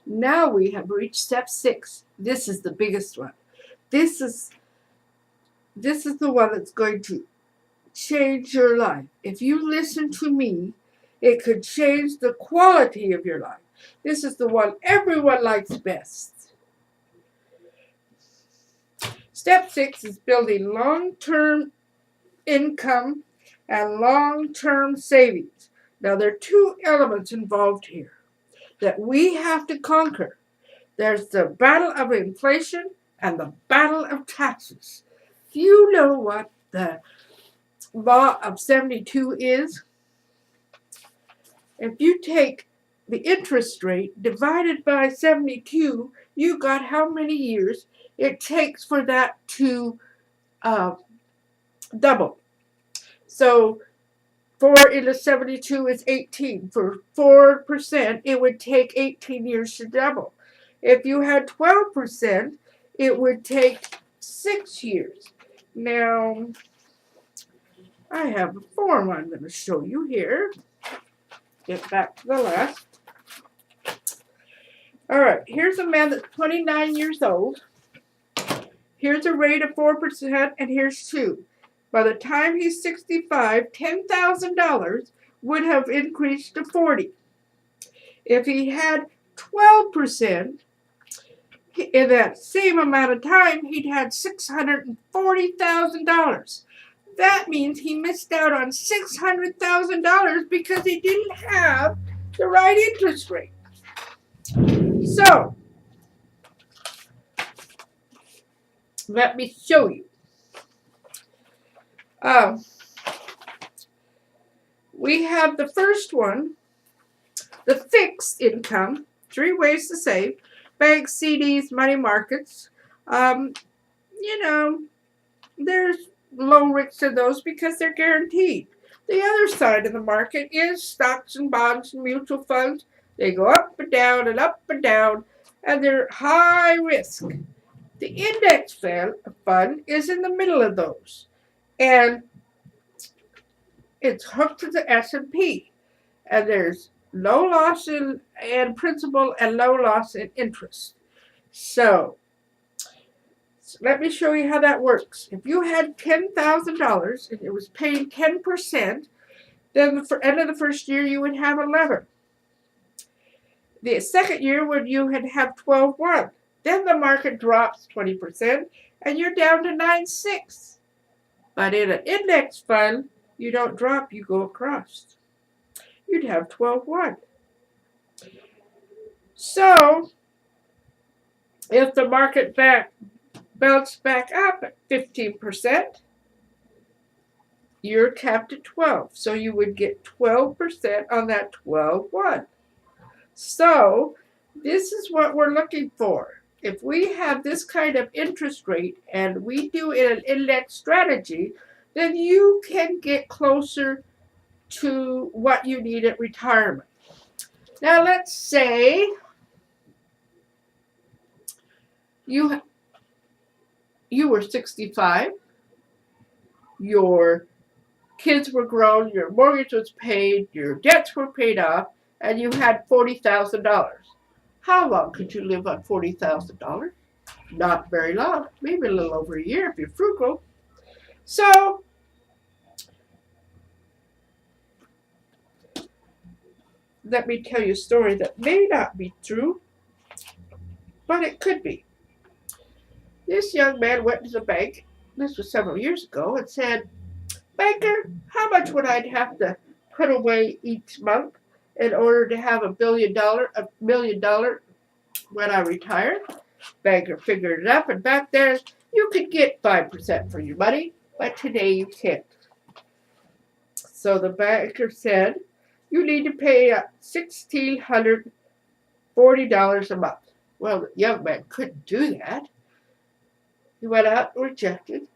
Now we have reached step 6. This is the biggest one. This is the one that's going to change your life. If you listen to me, it could change the quality of your life. This is the one everyone likes best. Step 6 is building long-term income and long-term savings. Now, there are two elements involved here that we have to conquer. There's the battle of inflation and the battle of taxes. Do you know what the law of 72 is? If you take the interest rate divided by 72, you got how many years it takes for that to double. So 4 into 72 is 18. For 4%, it would take 18 years to double. If you had 12%, it would take 6 years. Now, I have a form I'm going to show you here. Get back to the left. All right, here's a man that's 29 years old. Here's a rate of 4%, and here's 2. By the time he's 65, $10,000 would have increased to 40. If he had 12%, in that same amount of time, he'd had $640,000. That means he missed out on $600,000 because he didn't have the right interest rate. So, let me show you. We have the first one, the fixed income, 3 ways to save, banks, CDs, money markets. There's low risk to those because they're guaranteed. The other side of the market is stocks and bonds and mutual funds. They go up and down and up and down, and they're high risk. The index fund is in the middle of those, and it's hooked to the S&P, and there's low loss in principal and low loss in interest. So let me show you how that works. If you had $10,000 and it was paying 10%, then the end of the first year you would have 11. The second year would you would have 12.1. Then the market drops 20% and you're down to 9.6. But in an index fund, you don't drop, you go across. You'd have 12.1. So if the market bounced back up at 15%, you're capped at 12. So you would get 12% on that 12.1. So this is what we're looking for. If we have this kind of interest rate and we do an index strategy, then you can get closer to what you need at retirement. Now let's say you were 65, your kids were grown, your mortgage was paid, your debts were paid off, and you had $40,000. How long could you live on $40,000? Not very long, maybe a little over a year if you're frugal. So let me tell you a story that may not be true, but it could be. This young man went to the bank, this was several years ago, and said, "Banker, how much would I have to put away each month in order to have $1 million when I retire?" Banker figured it up, and back there you could get 5% for your money, but today you can't. So the banker said, "You need to pay $1,640 a month." Well, the young man couldn't do that. He went out and rejected.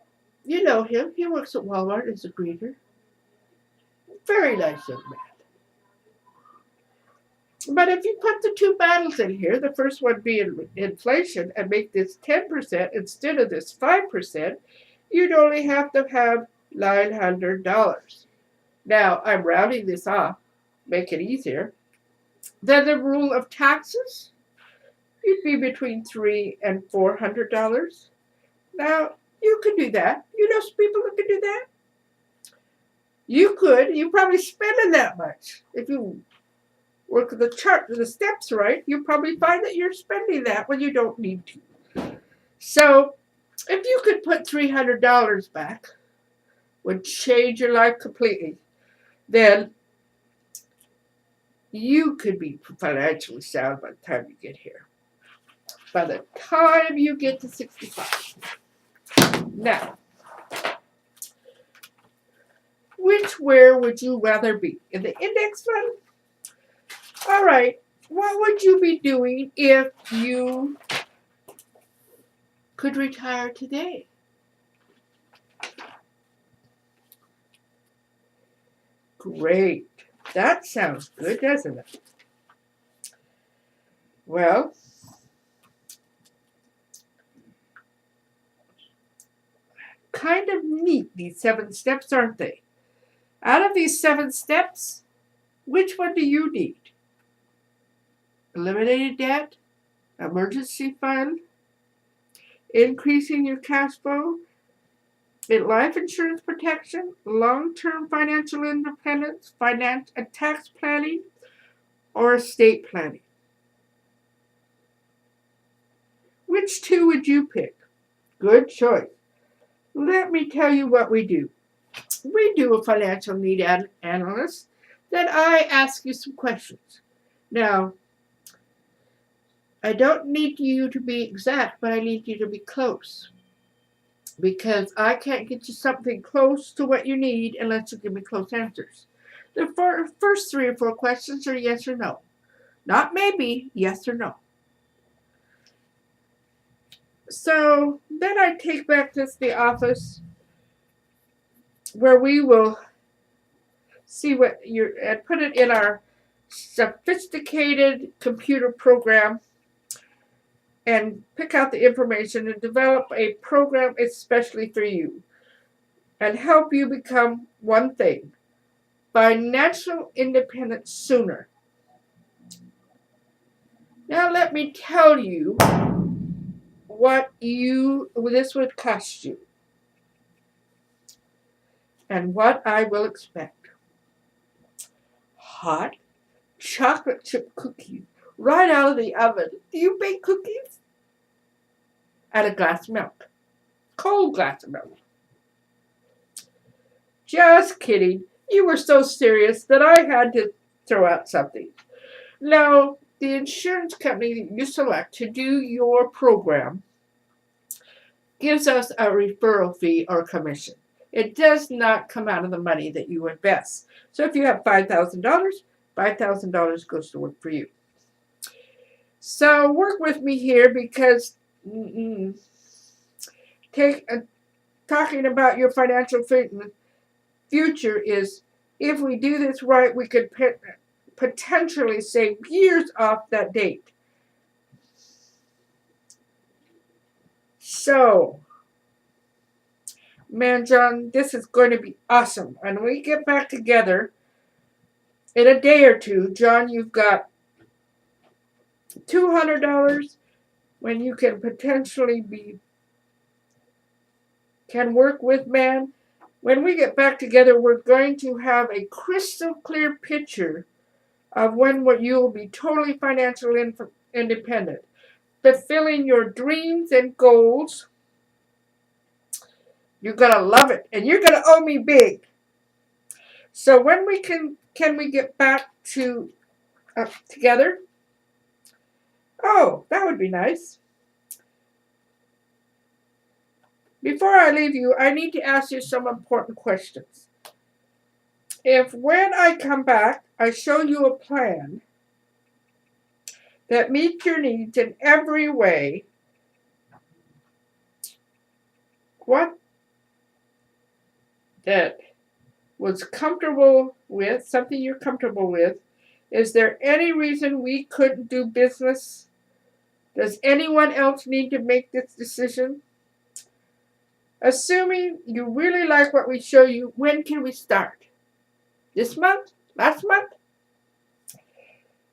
You know him. He works at Walmart as a greeter. Very nice young man. But if you put the two battles in here, the first one being inflation, and make this 10% instead of this 5%, you'd only have to have $900. Now, I'm rounding this off, make it easier. Then the rule of taxes. you'd be between $300 and $400. Now, you could do that. You know some people that could do that. You could. You're probably spending that much. If you work the steps right, you probably find that you're spending that when you don't need to. So, if you could put $300 back, would change your life completely, then you could be financially sound by the time you get here. By the time you get to 65. Now, where would you rather be? In the index fund? All right, what would you be doing if you could retire today? Great. That sounds good, doesn't it? Well, kind of neat, these 7 steps, aren't they? Out of these 7 steps, which one do you need? Eliminating debt, emergency fund, increasing your cash flow, life insurance protection, long-term financial independence, tax planning, or estate planning. Which 2 would you pick? Good choice. Let me tell you what we do. We do a financial need analysis. Then I ask you some questions. Now, I don't need you to be exact, but I need you to be close. Because I can't get you something close to what you need unless you give me close answers. The first 3 or 4 questions are yes or no. Not maybe, yes or no. So then I take back this to the office where we will see what and put it in our sophisticated computer program and pick out the information and develop a program especially for you and help you become one thing: financial independence sooner. Now let me tell you what this would cost you and what I will expect. Hot chocolate chip cookies right out of the oven. Do you bake cookies? And a glass of milk. Cold glass of milk. Just kidding. You were so serious that I had to throw out something. Now, the insurance company that you select to do your program gives us a referral fee or commission. It does not come out of the money that you invest. So if you have $5,000, $5,000 goes to work for you. So work with me here because talking about your financial future is, if we do this right, we could potentially save years off that date. So, man, John, this is going to be awesome. And when we get back together in a day or 2, John, you've got $200 when you can potentially can work with man. When we get back together, we're going to have a crystal clear picture of when you will be totally financially independent, fulfilling your dreams and goals. You're going to love it, and you're going to owe me big. So when we can we get back to together? Oh, that would be nice. Before I leave you, I need to ask you some important questions. If when I come back, I show you a plan that meets your needs in every way, what that was comfortable with, something you're comfortable with, is there any reason we couldn't do business? Does anyone else need to make this decision? Assuming you really like what we show you, when can we start? This month? Last month?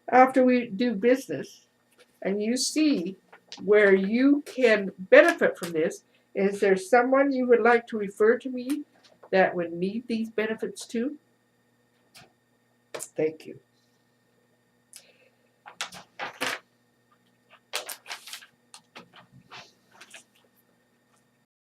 After we do business and you see where you can benefit from this. Is there someone you would like to refer to me that would need these benefits too? Thank you.